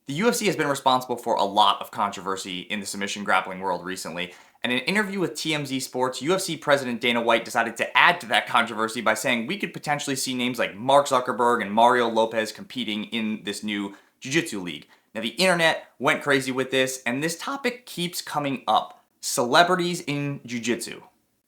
The UFC has been responsible for a lot of controversy in the submission grappling world recently, and in an interview with TMZ Sports, UFC President Dana White decided to add to that controversy by saying we could potentially see names like Mark Zuckerberg and Mario Lopez competing in this new Jiu-Jitsu league. Now, the internet went crazy with this, and this topic keeps coming up. Celebrities in Jiu-Jitsu.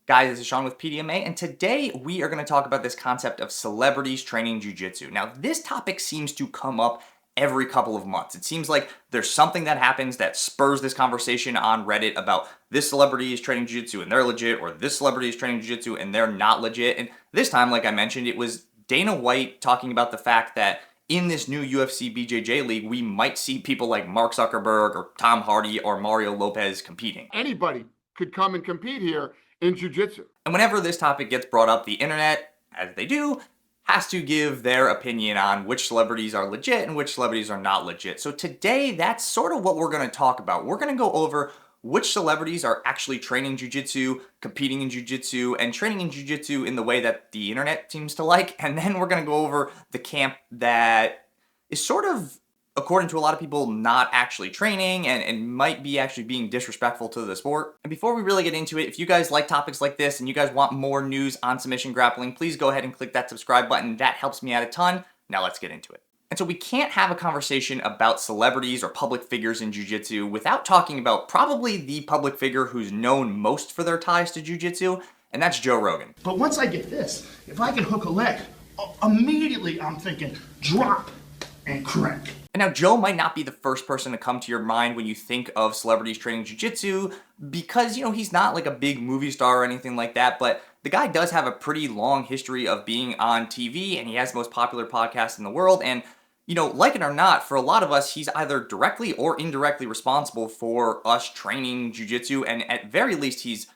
Guys, this is Sean with PDMA, and today we are going to talk about this concept of celebrities training Jiu-Jitsu. Now, this topic seems to come up every couple of months. It seems like there's something that happens that spurs this conversation on Reddit about this celebrity is training Jiu-Jitsu and they're legit, or this celebrity is training Jiu-Jitsu and they're not legit. And this time, like I mentioned, it was Dana White talking about the fact that in this new UFC BJJ league, we might see people like Mark Zuckerberg or Tom Hardy or Mario Lopez competing. Anybody could come and compete here in Jiu-Jitsu. And whenever this topic gets brought up, the internet, as they do, has to give their opinion on which celebrities are legit and which celebrities are not legit. So today, that's sort of what we're going to talk about. We're going to go over which celebrities are actually training Jiu-Jitsu, competing in Jiu-Jitsu, and training in Jiu-Jitsu in the way that the internet seems to like. And then we're going to go over the camp that is sort of, according to a lot of people, not actually training and might be actually being disrespectful to the sport. And before we really get into it, if you guys like topics like this and you guys want more news on submission grappling, please go ahead and click that subscribe button. That helps me out a ton. Now let's get into it. And so we can't have a conversation about celebrities or public figures in Jiu-Jitsu without talking about probably the public figure who's known most for their ties to Jiu-Jitsu, and that's Joe Rogan. But once I get this, if I can hook a leg, immediately I'm thinking drop and crank. And now Joe might not be the first person to come to your mind when you think of celebrities training Jiu-Jitsu because, he's not like a big movie star or anything like that, but the guy does have a pretty long history of being on TV and he has the most popular podcast in the world. And, like it or not, for a lot of us, he's either directly or indirectly responsible for us training Jiu-Jitsu, and at very least, he's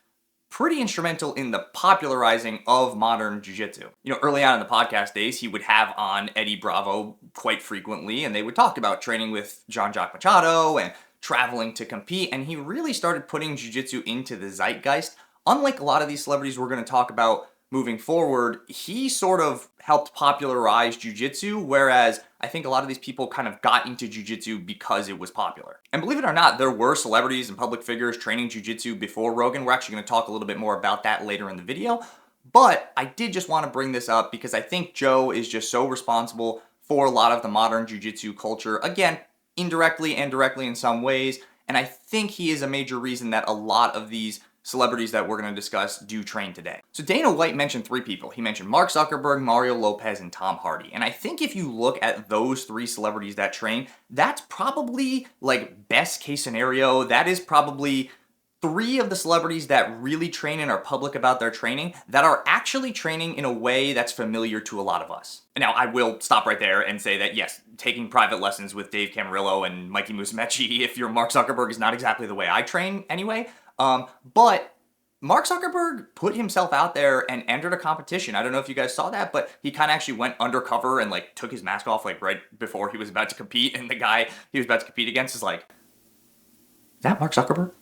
pretty instrumental in the popularizing of modern jiu-jitsu. Early on in the podcast days, he would have on Eddie Bravo quite frequently, and they would talk about training with Rigan Machado and traveling to compete, and he really started putting jiu-jitsu into the zeitgeist. Unlike a lot of these celebrities we're going to talk about moving forward, he sort of helped popularize jiu-jitsu, whereas I think a lot of these people kind of got into jiu-jitsu because it was popular. And believe it or not, there were celebrities and public figures training jiu-jitsu before Rogan. We're actually going to talk a little bit more about that later in the video. But I did just want to bring this up because I think Joe is just so responsible for a lot of the modern jiu-jitsu culture. Again, indirectly and directly in some ways. And I think he is a major reason that a lot of these celebrities that we're going to discuss do train today. So Dana White mentioned three people. He mentioned Mark Zuckerberg, Mario Lopez, and Tom Hardy. And I think if you look at those three celebrities that train, that's probably like best case scenario. That is probably three of the celebrities that really train and are public about their training that are actually training in a way that's familiar to a lot of us. And now I will stop right there and say that yes, taking private lessons with Dave Camarillo and Mikey Musumeci, if you're Mark Zuckerberg, is not exactly the way I train anyway. But Mark Zuckerberg put himself out there and entered a competition. I don't know if you guys saw that, but he kind of actually went undercover and took his mask off right before he was about to compete. And the guy he was about to compete against is like, is that Mark Zuckerberg?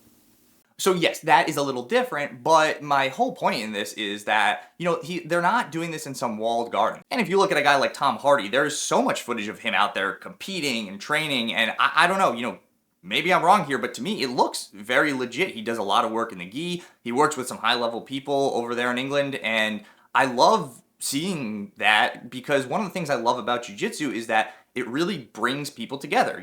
So yes, that is a little different, but my whole point in this is that, they're not doing this in some walled garden. And if you look at a guy like Tom Hardy, there's so much footage of him out there competing and training, and I don't know, maybe I'm wrong here, but to me, it looks very legit. He does a lot of work in the gi. He works with some high-level people over there in England, and I love seeing that because one of the things I love about jiu-jitsu is that it really brings people together.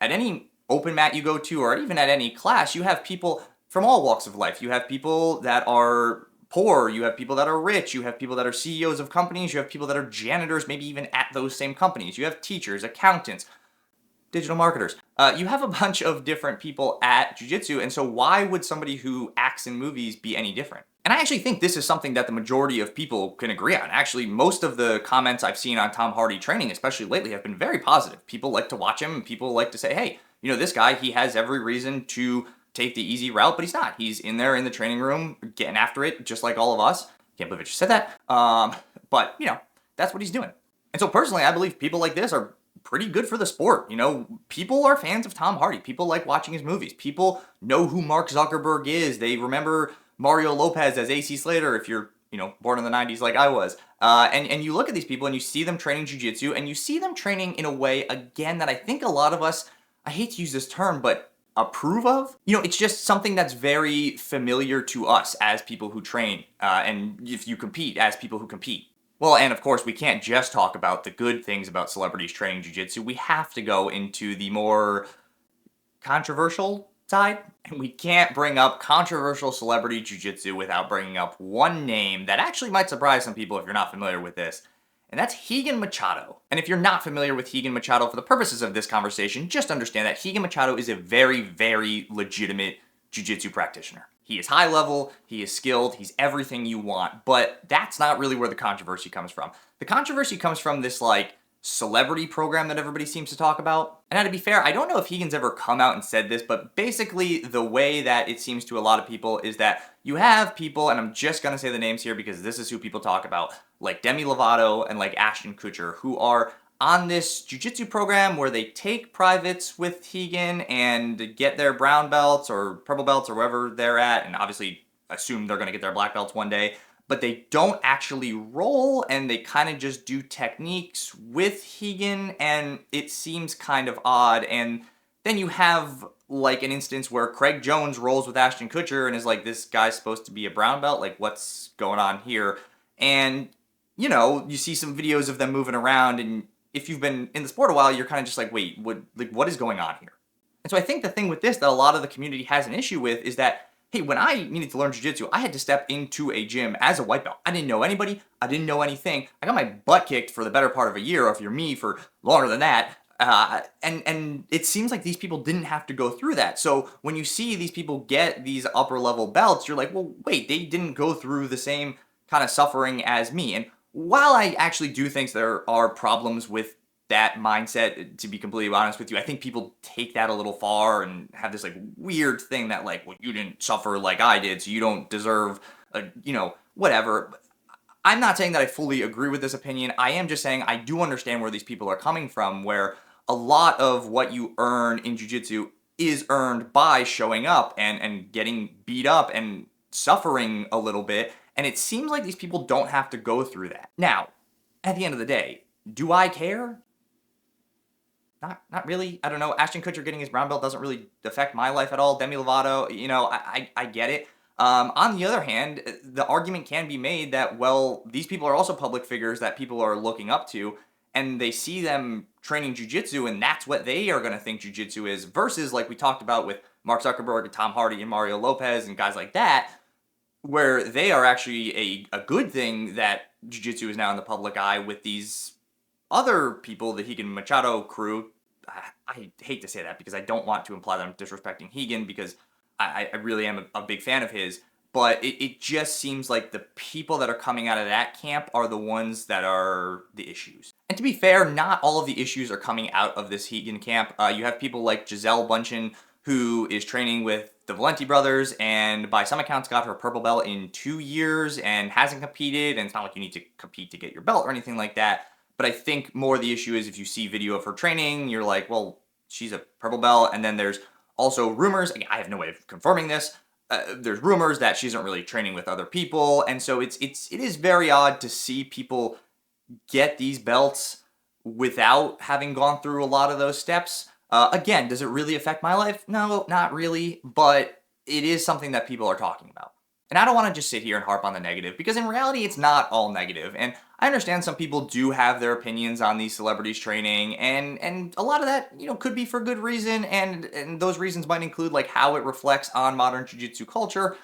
At any open mat you go to, or even at any class, you have people from all walks of life. You have people that are poor, you have people that are rich, you have people that are CEOs of companies, you have people that are janitors, maybe even at those same companies. You have teachers, accountants, digital marketers. You have a bunch of different people at jiu-jitsu, and so why would somebody who acts in movies be any different? And I actually think this is something that the majority of people can agree on. Actually, most of the comments I've seen on Tom Hardy training, especially lately, have been very positive. People like to watch him, and people like to say, hey, this guy, he has every reason to take the easy route, but he's not. He's in there in the training room, getting after it, just like all of us. Can't believe I just said that. But, that's what he's doing. And so personally, I believe people like this are pretty good for the sport. People are fans of Tom Hardy. People like watching his movies. People know who Mark Zuckerberg is. They remember Mario Lopez as AC Slater if you're, born in the 90s like I was. And you look at these people and you see them training jiu-jitsu and you see them training in a way, again, that I think a lot of us I hate to use this term, but approve of? You know, it's just something that's very familiar to us as people who train, and if you compete, as people who compete. Well, and of course, we can't just talk about the good things about celebrities training jiu-jitsu. We have to go into the more controversial side, and we can't bring up controversial celebrity jiu-jitsu without bringing up one name that actually might surprise some people if you're not familiar with this, and that's Rigan Machado. And if you're not familiar with Rigan Machado, for the purposes of this conversation, just understand that Rigan Machado is a very, very legitimate jiu-jitsu practitioner. He is high level, he is skilled, he's everything you want, but that's not really where the controversy comes from. The controversy comes from this, like, celebrity program that everybody seems to talk about. And now, to be fair, I don't know if Rigan's ever come out and said this, but basically the way that it seems to a lot of people is that you have people, and I'm just gonna say the names here because this is who people talk about, like Demi Lovato and like Ashton Kutcher, who are on this jiu-jitsu program where they take privates with Rigan and get their brown belts or purple belts or wherever they're at, and obviously assume they're gonna get their black belts one day, but they don't actually roll, and they kind of just do techniques with Rigan, and it seems kind of odd. And then you have like an instance where Craig Jones rolls with Ashton Kutcher and is like, this guy's supposed to be a brown belt, like what's going on here? And you know, you see some videos of them moving around, and if you've been in the sport a while, you're kind of just like, wait, what is going on here? And so I think the thing with this that a lot of the community has an issue with is that, hey, when I needed to learn jiu-jitsu, I had to step into a gym as a white belt. I didn't know anybody. I didn't know anything. I got my butt kicked for the better part of a year, or if you're me, for longer than that. And it seems like these people didn't have to go through that. So when you see these people get these upper level belts, you're like, well, wait, they didn't go through the same kind of suffering as me. And while I actually do think there are problems with that mindset, to be completely honest with you, I think people take that a little far and have this like weird thing that like, well, you didn't suffer like I did, so you don't deserve whatever. I'm not saying that I fully agree with this opinion. I am just saying I do understand where these people are coming from, where a lot of what you earn in jiu-jitsu is earned by showing up and getting beat up and suffering a little bit. And it seems like these people don't have to go through that. Now, at the end of the day, do I care? Not really. I don't know. Ashton Kutcher getting his brown belt doesn't really affect my life at all. Demi Lovato, I get it. On the other hand, the argument can be made that, well, these people are also public figures that people are looking up to, and they see them training jiu-jitsu, and that's what they are going to think jiu-jitsu is, versus like we talked about with Mark Zuckerberg and Tom Hardy and Mario Lopez and guys like that, where they are actually a good thing that jiu-jitsu is now in the public eye with these other people, the Rigan Machado crew. I hate to say that because I don't want to imply that I'm disrespecting Rigan, because I really am a big fan of his, but it just seems like the people that are coming out of that camp are the ones that are the issues. And to be fair, not all of the issues are coming out of this Rigan camp. You have people like Gisele Bündchen, who is training with the Valenti brothers, and by some accounts got her purple belt in 2 years and hasn't competed, and it's not like you need to compete to get your belt or anything like that. But I think more the issue is if you see video of her training, you're like, well, she's a purple belt. And then there's also rumors, again, I have no way of confirming this, there's rumors that she isn't really training with other people. And so it is very odd to see people get these belts without having gone through a lot of those steps. Again, does it really affect my life? No, not really, but it is something that people are talking about. And I don't want to just sit here and harp on the negative, because in reality, it's not all negative. And I understand some people do have their opinions on these celebrities training, and a lot of that, could be for good reason, and those reasons might include like how it reflects on modern jiu-jitsu culture.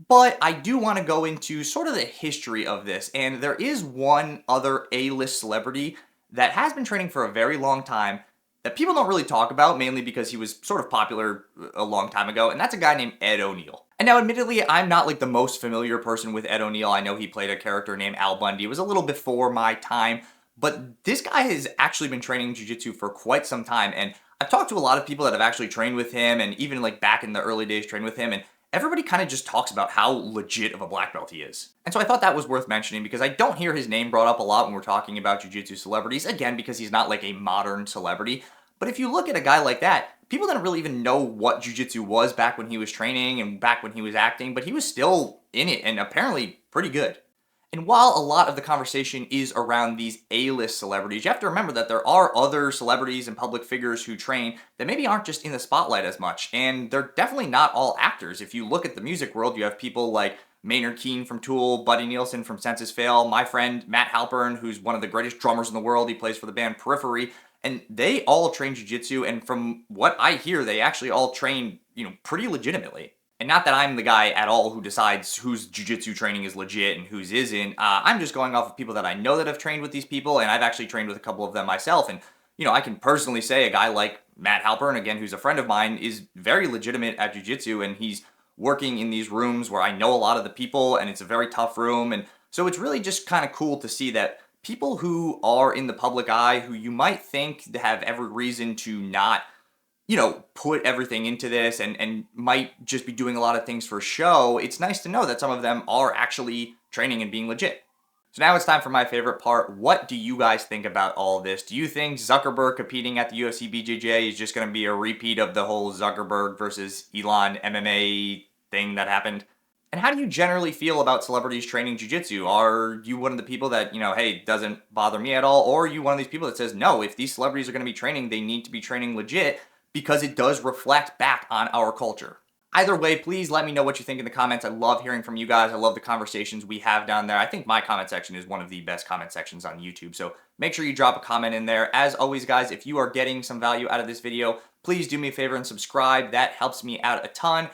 But I do want to go into sort of the history of this, and there is one other A-list celebrity that has been training for a very long time that people don't really talk about, mainly because he was sort of popular a long time ago, and that's a guy named Ed O'Neill. And now, admittedly, I'm not like the most familiar person with Ed O'Neill. I know he played a character named Al Bundy. It was a little before my time, but this guy has actually been training jiu-jitsu for quite some time, and I've talked to a lot of people that have actually trained with him, and even like back in the early days trained with him, and everybody kind of just talks about how legit of a black belt he is. And so I thought that was worth mentioning, because I don't hear his name brought up a lot when we're talking about jiu-jitsu celebrities, again, because he's not like a modern celebrity. But if you look at a guy like that, people didn't really even know what jiu-jitsu was back when he was training and back when he was acting, but he was still in it and apparently pretty good. And while a lot of the conversation is around these A-list celebrities, you have to remember that there are other celebrities and public figures who train that maybe aren't just in the spotlight as much. And they're definitely not all actors. If you look at the music world, you have people like Maynard Keen from Tool, Buddy Nielsen from Census Fail, my friend Matt Halpern, who's one of the greatest drummers in the world. He plays for the band Periphery. And they all train jiu-jitsu. And from what I hear, they actually all train, pretty legitimately. And not that I'm the guy at all who decides whose jiu-jitsu training is legit and whose isn't. I'm just going off of people that I know that have trained with these people, and I've actually trained with a couple of them myself. And, I can personally say a guy like Matt Halpern, again, who's a friend of mine, is very legitimate at jiu-jitsu, and he's working in these rooms where I know a lot of the people, and it's a very tough room. And so it's really just kind of cool to see that people who are in the public eye, who you might think have every reason to not put everything into this and might just be doing a lot of things for show, it's nice to know that some of them are actually training and being legit. So now it's time for my favorite part. What do you guys think about all this? Do you think Zuckerberg competing at the UFC BJJ is just going to be a repeat of the whole Zuckerberg versus Elon MMA thing that happened? And how do you generally feel about celebrities training jiu-jitsu? Are you one of the people that, hey, doesn't bother me at all? Or are you one of these people that says, no, if these celebrities are going to be training, they need to be training legit, because it does reflect back on our culture? Either way, please let me know what you think in the comments. I love hearing from you guys. I love the conversations we have down there. I think my comment section is one of the best comment sections on YouTube, so make sure you drop a comment in there. As always, guys, if you are getting some value out of this video, please do me a favor and subscribe. That helps me out a ton.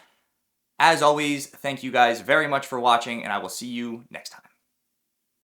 As always, thank you guys very much for watching, and I will see you next time.